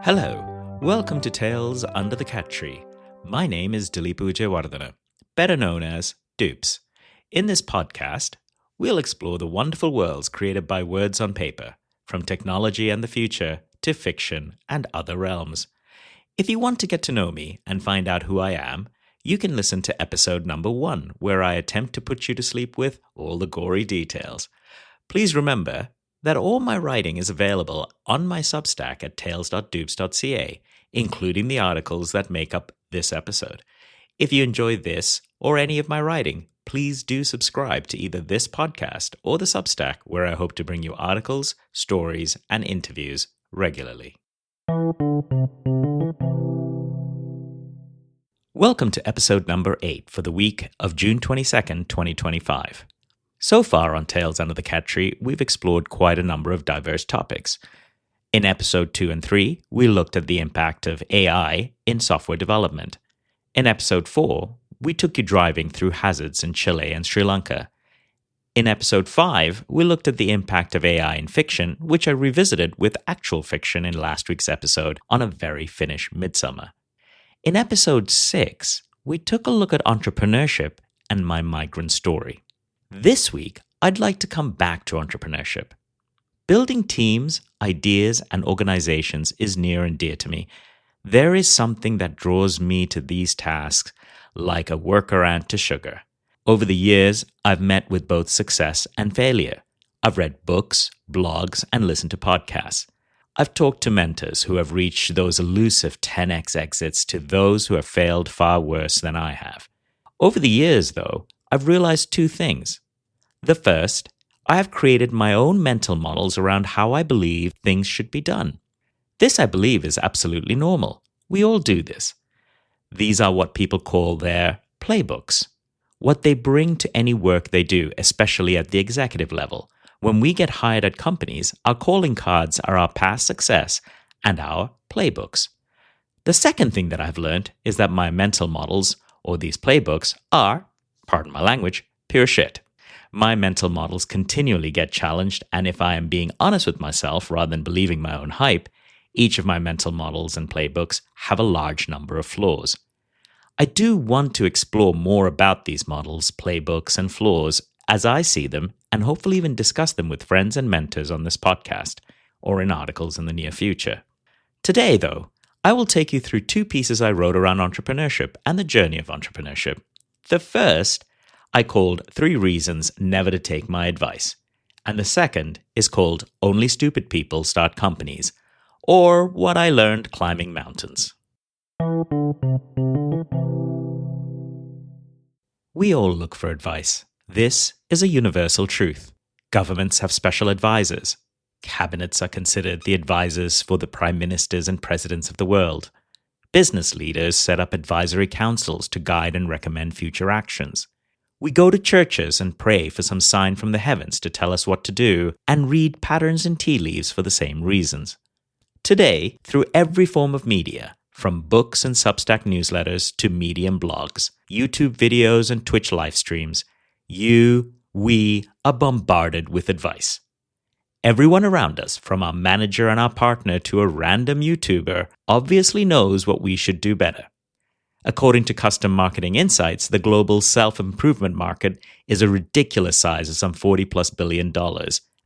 Hello, welcome to Tales Under the Cat Tree. My name is Dileepu Jayawardena, better known as Dupes. In this podcast, we'll explore the wonderful worlds created by words on paper, from technology and the future to fiction and other realms. If you want to get to know me and find out who I am, you can listen to episode number 1, where I attempt to put you to sleep with all the gory details. Please remember that all my writing is available on my Substack at tales.dupes.ca, including the articles that make up this episode. If you enjoy this or any of my writing, please do subscribe to either this podcast or the Substack, where I hope to bring you articles, stories, and interviews regularly. Welcome to episode number 8 for the week of June 22nd, 2025. So far on Tales Under the Cat Tree, we've explored quite a number of diverse topics. In episode 2 and 3, we looked at the impact of AI in software development. In episode 4, we took you driving through hazards in Chile and Sri Lanka. In episode 5, we looked at the impact of AI in fiction, which I revisited with actual fiction in last week's episode on A Very Finnish Midsummer. In episode 6, we took a look at entrepreneurship and my migrant story. This week, I'd like to come back to entrepreneurship. Building teams, ideas, and organizations is near and dear to me. There is something that draws me to these tasks like a worker ant to sugar. Over the years, I've met with both success and failure. I've read books, blogs, and listened to podcasts. I've talked to mentors who have reached those elusive 10x exits to those who have failed far worse than I have. Over the years, though, I've realized 2 things. The first, I have created my own mental models around how I believe things should be done. This, I believe, is absolutely normal. We all do this. These are what people call their playbooks, what they bring to any work they do, especially at the executive level. When we get hired at companies, our calling cards are our past success and our playbooks. The second thing that I've learned is that my mental models, or these playbooks, are, pardon my language, pure shit. My mental models continually get challenged, and if I am being honest with myself rather than believing my own hype, each of my mental models and playbooks have a large number of flaws. I do want to explore more about these models, playbooks, and flaws as I see them, and hopefully even discuss them with friends and mentors on this podcast, or in articles in the near future. Today, though, I will take you through 2 pieces I wrote around entrepreneurship and the journey of entrepreneurship. The first I called 3 Reasons Never to Take My Advice, and the second is called Only Stupid People Start Companies, or What I Learned Climbing Mountains. We all look for advice. This is a universal truth. Governments have special advisors. Cabinets are considered the advisors for the prime ministers and presidents of the world. Business leaders set up advisory councils to guide and recommend future actions. We go to churches and pray for some sign from the heavens to tell us what to do, and read patterns and tea leaves for the same reasons. Today, through every form of media, from books and Substack newsletters to Medium blogs, YouTube videos and Twitch live streams, we are bombarded with advice. Everyone around us, from our manager and our partner to a random YouTuber, obviously knows what we should do better. According to Custom Marketing Insights, the global self-improvement market is a ridiculous size of some $40+ billion.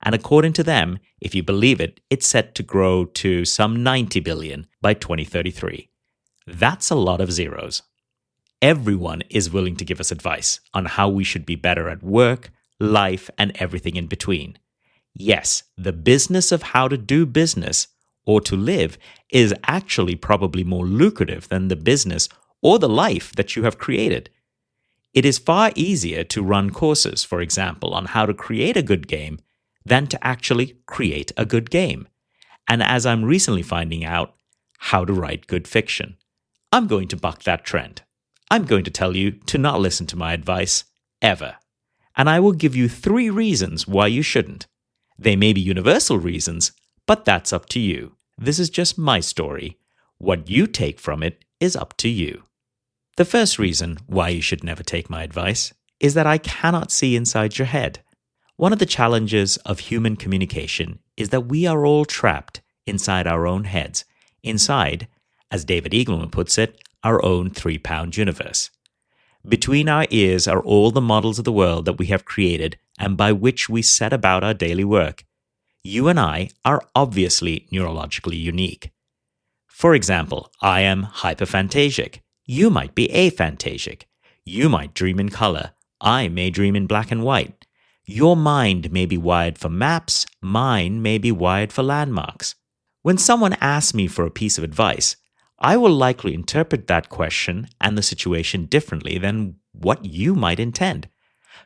And according to them, if you believe it, it's set to grow to some $90 billion by 2033. That's a lot of zeros. Everyone is willing to give us advice on how we should be better at work, life, and everything in between. Yes, the business of how to do business or to live is actually probably more lucrative than the business or the life that you have created. It is far easier to run courses, for example, on how to create a good game than to actually create a good game. And as I'm recently finding out, how to write good fiction. I'm going to buck that trend. I'm going to tell you to not listen to my advice, ever. And I will give you 3 reasons why you shouldn't. They may be universal reasons, but that's up to you. This is just my story. What you take from it is up to you. The first reason why you should never take my advice is that I cannot see inside your head. One of the challenges of human communication is that we are all trapped inside our own heads, Inside, as David Eagleman puts it, our own 3-pound universe. Between our ears are all the models of the world that we have created and by which we set about our daily work. You and I are obviously neurologically unique. For example, I am hyperphantasic. You might be aphantasic. You might dream in color. I may dream in black and white. Your mind may be wired for maps. Mine may be wired for landmarks. When someone asks me for a piece of advice, I will likely interpret that question and the situation differently than what you might intend.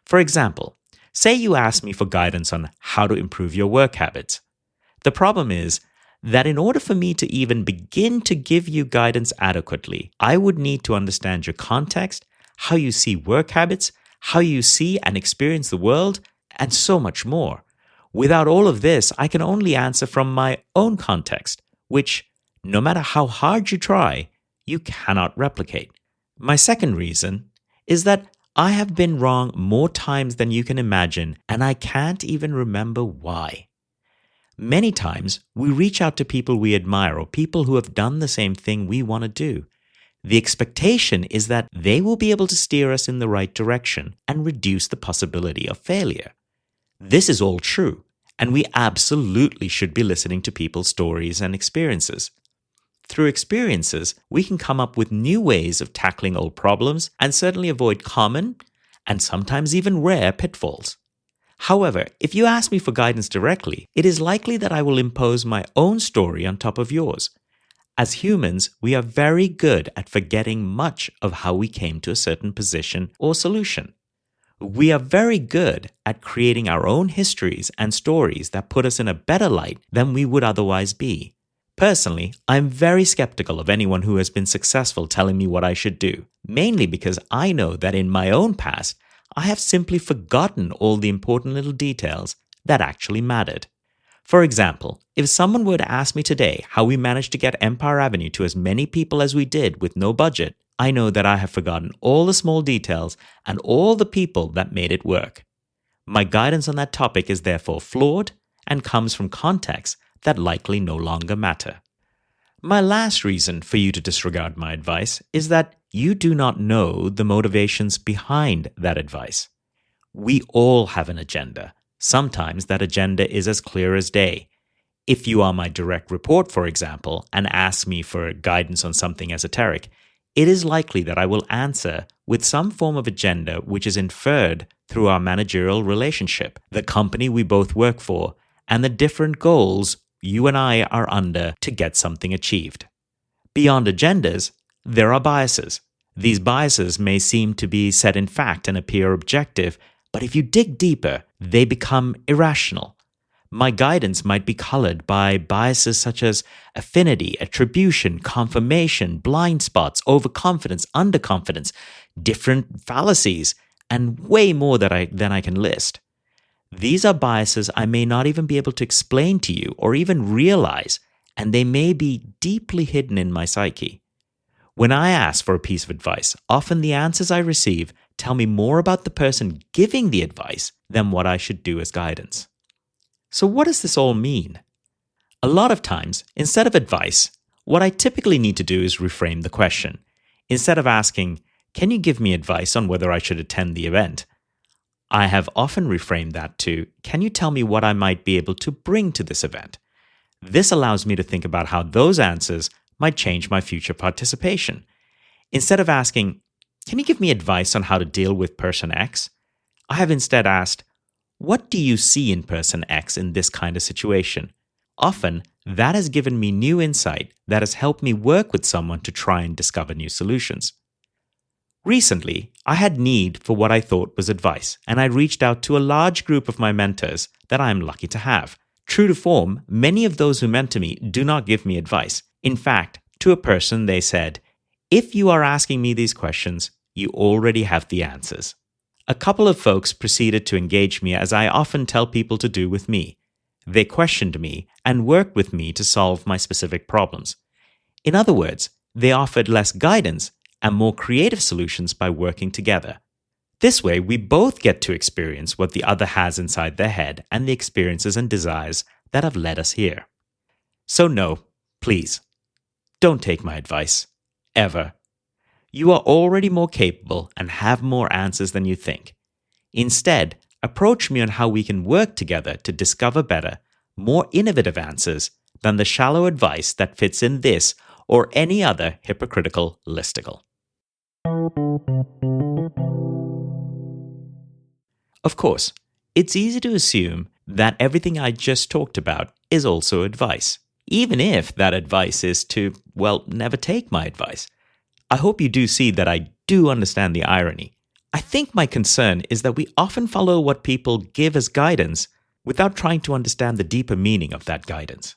For example, say you ask me for guidance on how to improve your work habits. The problem is that in order for me to even begin to give you guidance adequately, I would need to understand your context, how you see work habits, how you see and experience the world, and so much more. Without all of this, I can only answer from my own context, which, no matter how hard you try, you cannot replicate. My second reason is that I have been wrong more times than you can imagine, and I can't even remember why. Many times, we reach out to people we admire or people who have done the same thing we want to do. The expectation is that they will be able to steer us in the right direction and reduce the possibility of failure. This is all true, and we absolutely should be listening to people's stories and experiences. Through experiences, we can come up with new ways of tackling old problems and certainly avoid common and sometimes even rare pitfalls. However, if you ask me for guidance directly, it is likely that I will impose my own story on top of yours. As humans, we are very good at forgetting much of how we came to a certain position or solution. We are very good at creating our own histories and stories that put us in a better light than we would otherwise be. Personally, I'm very skeptical of anyone who has been successful telling me what I should do, mainly because I know that in my own past, I have simply forgotten all the important little details that actually mattered. For example, if someone were to ask me today how we managed to get Empire Avenue to as many people as we did with no budget, I know that I have forgotten all the small details and all the people that made it work. My guidance on that topic is therefore flawed and comes from contexts that likely no longer matter. My last reason for you to disregard my advice is that you do not know the motivations behind that advice. We all have an agenda. Sometimes that agenda is as clear as day. If you are my direct report, for example, and ask me for guidance on something esoteric, it is likely that I will answer with some form of agenda which is inferred through our managerial relationship, the company we both work for, and the different goals you and I are under to get something achieved. Beyond agendas, there are biases. These biases may seem to be set in fact and appear objective, but if you dig deeper, they become irrational. My guidance might be colored by biases such as affinity, attribution, confirmation, blind spots, overconfidence, underconfidence, different fallacies, and way more than I can list. These are biases I may not even be able to explain to you or even realize, and they may be deeply hidden in my psyche. When I ask for a piece of advice, often the answers I receive tell me more about the person giving the advice than what I should do as guidance. So what does this all mean? A lot of times, instead of advice, what I typically need to do is reframe the question. Instead of asking, "Can you give me advice on whether I should attend the event?" I have often reframed that to, "Can you tell me what I might be able to bring to this event?" This allows me to think about how those answers might change my future participation. Instead of asking, "Can you give me advice on how to deal with person X?" I have instead asked, "What do you see in person X in this kind of situation?" Often, that has given me new insight that has helped me work with someone to try and discover new solutions. Recently, I had need for what I thought was advice, and I reached out to a large group of my mentors that I am lucky to have. True to form, many of those who mentor me do not give me advice. In fact, to a person they said, "If you are asking me these questions, you already have the answers." A couple of folks proceeded to engage me as I often tell people to do with me. They questioned me and worked with me to solve my specific problems. In other words, they offered less guidance and more creative solutions by working together. This way, we both get to experience what the other has inside their head and the experiences and desires that have led us here. So no, please, don't take my advice. Ever. You are already more capable and have more answers than you think. Instead, approach me on how we can work together to discover better, more innovative answers than the shallow advice that fits in this or any other hypocritical listicle. Of course, it's easy to assume that everything I just talked about is also advice, even if that advice is to, never take my advice. I hope you do see that I do understand the irony. I think my concern is that we often follow what people give as guidance without trying to understand the deeper meaning of that guidance.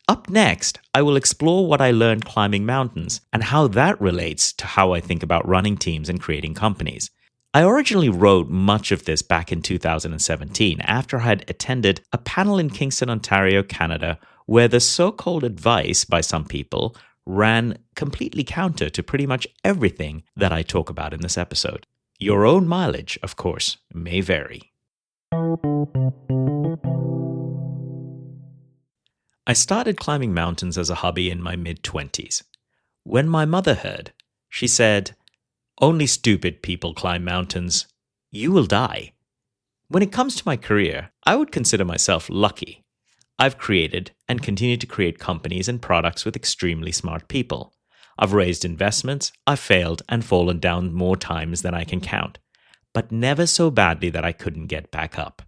Up next, I will explore what I learned climbing mountains and how that relates to how I think about running teams and creating companies. I originally wrote much of this back in 2017 after I had attended a panel in Kingston, Ontario, Canada, where the so-called advice by some people ran completely counter to pretty much everything that I talk about in this episode. Your own mileage, of course, may vary. I started climbing mountains as a hobby in my mid-20s. When my mother heard, she said, "Only stupid people climb mountains. You will die." When it comes to my career, I would consider myself lucky. I've created and continue to create companies and products with extremely smart people. I've raised investments, I've failed and fallen down more times than I can count, but never so badly that I couldn't get back up.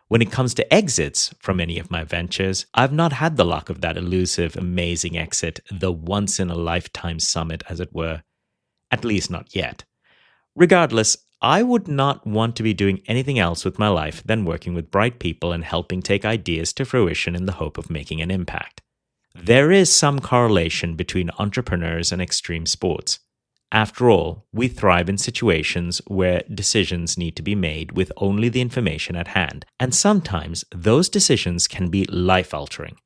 When it comes to exits from any of my ventures, I've not had the luck of that elusive, amazing exit, the once-in-a-lifetime summit, as it were. At least not yet. Regardless, I would not want to be doing anything else with my life than working with bright people and helping take ideas to fruition in the hope of making an impact. There is some correlation between entrepreneurs and extreme sports. After all, we thrive in situations where decisions need to be made with only the information at hand, and sometimes those decisions can be life-altering.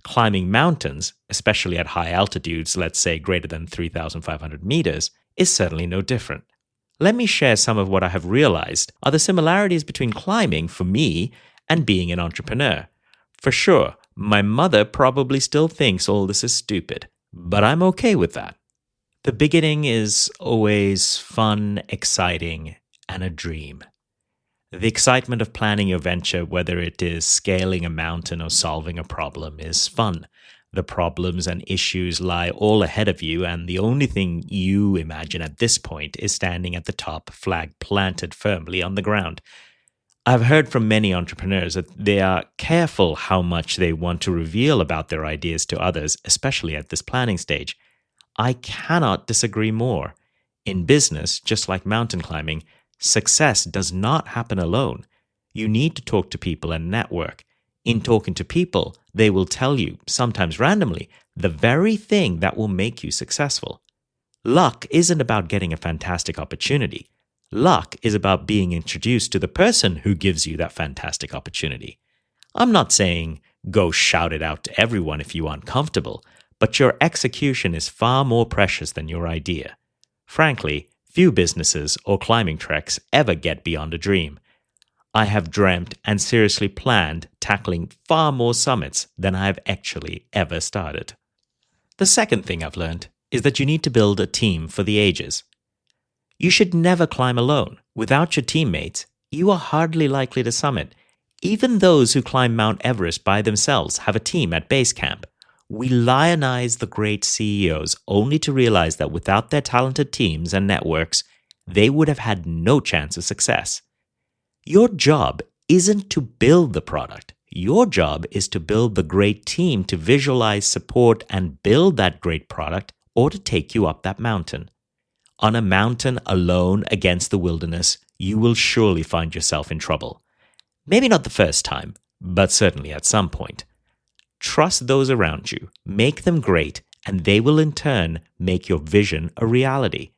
Climbing mountains, especially at high altitudes, let's say greater than 3,500 meters, is certainly no different. Let me share some of what I have realized are the similarities between climbing, for me, and being an entrepreneur. For sure, my mother probably still thinks all this is stupid, but I'm okay with that. The beginning is always fun, exciting, and a dream. The excitement of planning your venture, whether it is scaling a mountain or solving a problem, is fun. The problems and issues lie all ahead of you, and the only thing you imagine at this point is standing at the top, flag planted firmly on the ground. I've heard from many entrepreneurs that they are careful how much they want to reveal about their ideas to others, especially at this planning stage. I cannot disagree more. In business, just like mountain climbing, success does not happen alone. You need to talk to people and network. In talking to people, they will tell you, sometimes randomly, the very thing that will make you successful. Luck isn't about getting a fantastic opportunity. Luck is about being introduced to the person who gives you that fantastic opportunity. I'm not saying go shout it out to everyone if you aren't comfortable, but your execution is far more precious than your idea. Frankly, few businesses or climbing treks ever get beyond a dream. I have dreamt and seriously planned tackling far more summits than I have actually ever started. The second thing I've learned is that you need to build a team for the ages. You should never climb alone. Without your teammates, you are hardly likely to summit. Even those who climb Mount Everest by themselves have a team at base camp. We lionize the great CEOs only to realize that without their talented teams and networks, they would have had no chance of success. Your job isn't to build the product. Your job is to build the great team to visualize, support, and build that great product or to take you up that mountain. On a mountain alone against the wilderness, you will surely find yourself in trouble. Maybe not the first time, but certainly at some point. Trust those around you, make them great, and they will in turn make your vision a reality.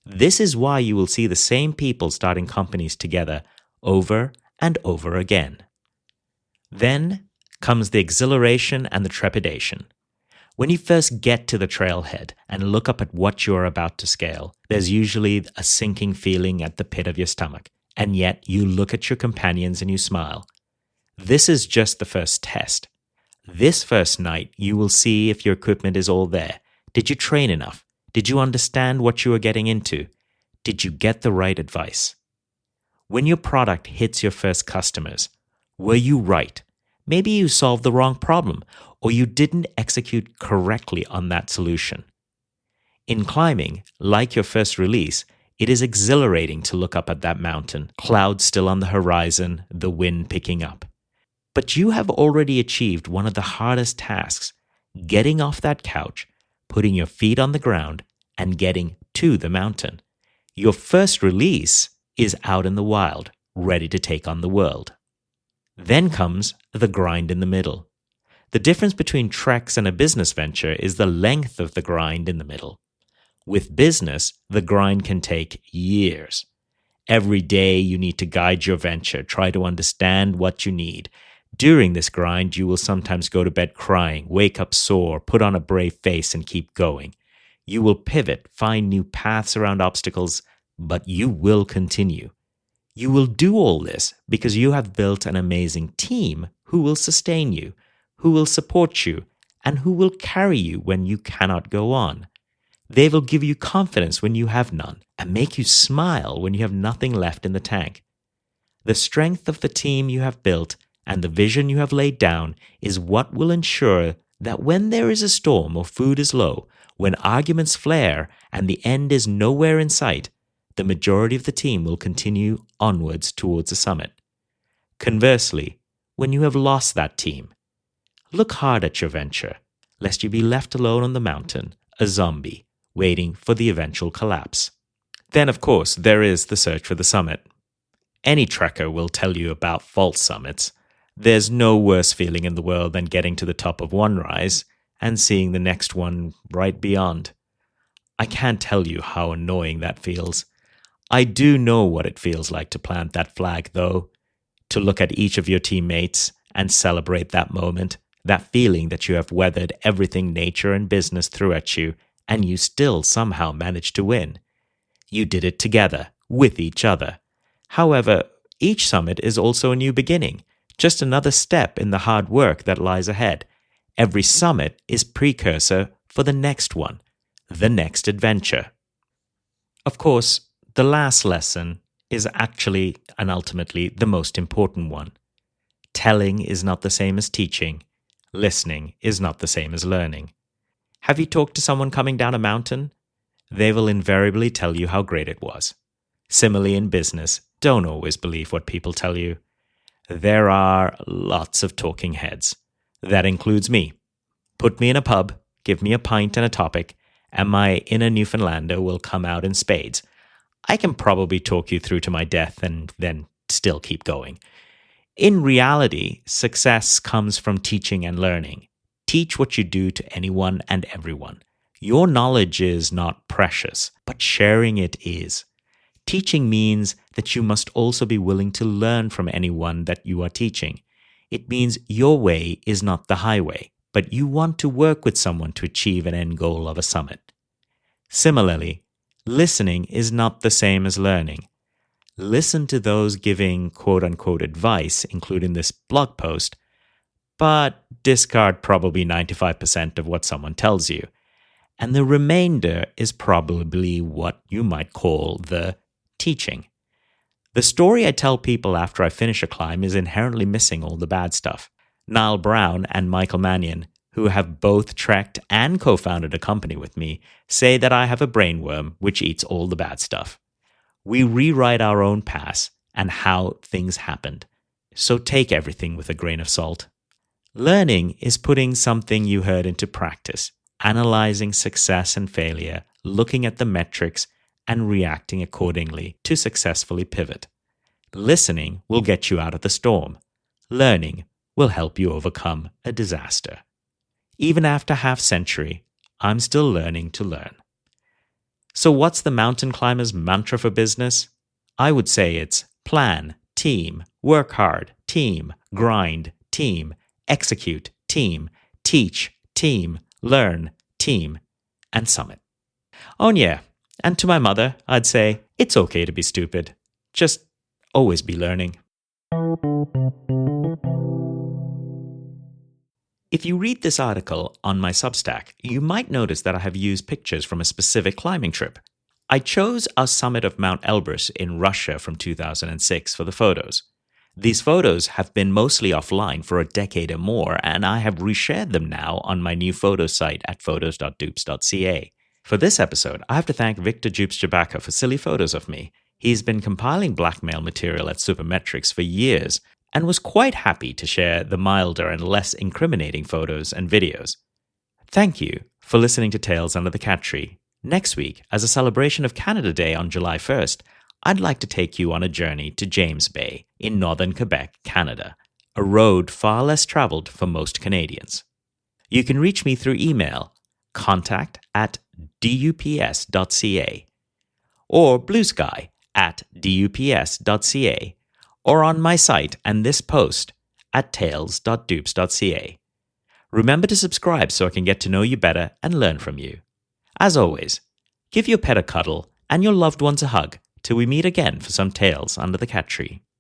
This is why you will see the same people starting companies together over and over again. Then comes the exhilaration and the trepidation. When you first get to the trailhead and look up at what you are about to scale, there's usually a sinking feeling at the pit of your stomach, and yet you look at your companions and you smile. This is just the first test. This first night, you will see if your equipment is all there. Did you train enough? Did you understand what you were getting into? Did you get the right advice? When your product hits your first customers, were you right? Maybe you solved the wrong problem, or you didn't execute correctly on that solution. In climbing, like your first release, it is exhilarating to look up at that mountain, clouds still on the horizon, the wind picking up. But you have already achieved one of the hardest tasks, getting off that couch, putting your feet on the ground, and getting to the mountain. Your first release is out in the wild, ready to take on the world. Then comes the grind in the middle. The difference between treks and a business venture is the length of the grind in the middle. With business, the grind can take years. Every day you need to guide your venture, try to understand what you need. During this grind, you will sometimes go to bed crying, wake up sore, put on a brave face, and keep going. You will pivot, find new paths around obstacles, but you will continue. You will do all this because you have built an amazing team who will sustain you, who will support you, and who will carry you when you cannot go on. They will give you confidence when you have none and make you smile when you have nothing left in the tank. The strength of the team you have built and the vision you have laid down is what will ensure that when there is a storm or food is low, when arguments flare and the end is nowhere in sight, the majority of the team will continue onwards towards the summit. Conversely, when you have lost that team, look hard at your venture, lest you be left alone on the mountain, a zombie, waiting for the eventual collapse. Then, of course, there is the search for the summit. Any trekker will tell you about false summits. There's no worse feeling in the world than getting to the top of one rise and seeing the next one right beyond. I can't tell you how annoying that feels. I do know what it feels like to plant that flag, though, to look at each of your teammates and celebrate that moment, that feeling that you have weathered everything nature and business threw at you, and you still somehow managed to win. You did it together, with each other. However, each summit is also a new beginning, just another step in the hard work that lies ahead. Every summit is precursor for the next one, the next adventure. Of course, the last lesson is actually and ultimately the most important one. Telling is not the same as teaching. Listening is not the same as learning. Have you talked to someone coming down a mountain? They will invariably tell you how great it was. Similarly, in business, don't always believe what people tell you. There are lots of talking heads. That includes me. Put me in a pub, give me a pint and a topic, and my inner Newfoundlander will come out in spades. I can probably talk you through to my death and then still keep going. In reality, success comes from teaching and learning. Teach what you do to anyone and everyone. Your knowledge is not precious, but sharing it is. Teaching means that you must also be willing to learn from anyone that you are teaching. It means your way is not the highway, but you want to work with someone to achieve an end goal of a summit. Similarly, listening is not the same as learning. Listen to those giving quote-unquote advice, including this blog post, but discard probably 95% of what someone tells you. And the remainder is probably what you might call the teaching. The story I tell people after I finish a climb is inherently missing all the bad stuff. Niall Brown and Michael Mannion, who have both trekked and co-founded a company with me, say that I have a brainworm which eats all the bad stuff. We rewrite our own past and how things happened. So take everything with a grain of salt. Learning is putting something you heard into practice, analyzing success and failure, looking at the metrics, and reacting accordingly to successfully pivot. Listening will get you out of the storm. Learning will help you overcome a disaster. Even after half-century, I'm still learning to learn. So what's the mountain climber's mantra for business? I would say it's plan, team, work hard, team, grind, team, execute, team, teach, team, learn, team, and summit. Oh yeah, and to my mother, I'd say, it's okay to be stupid. Just always be learning. If you read this article on my Substack, you might notice that I have used pictures from a specific climbing trip. I chose our summit of Mount Elbrus in Russia from 2006 for the photos. These photos have been mostly offline for a decade or more, and I have reshared them now on my new photo site at photos.dupes.ca. For this episode, I have to thank Victor Dupes-Jabaka for silly photos of me. He's been compiling blackmail material at Supermetrics for years and was quite happy to share the milder and less incriminating photos and videos. Thank you for listening to Tales Under the Cat Tree. Next week, as a celebration of Canada Day on July 1st, I'd like to take you on a journey to James Bay in northern Quebec, Canada, a road far less traveled for most Canadians. You can reach me through email, contact@dups.ca, or bluesky@dups.ca, or on my site and this post at tales.dupes.ca. Remember to subscribe so I can get to know you better and learn from you. As always, give your pet a cuddle and your loved ones a hug till we meet again for some Tales Under the Cat Tree.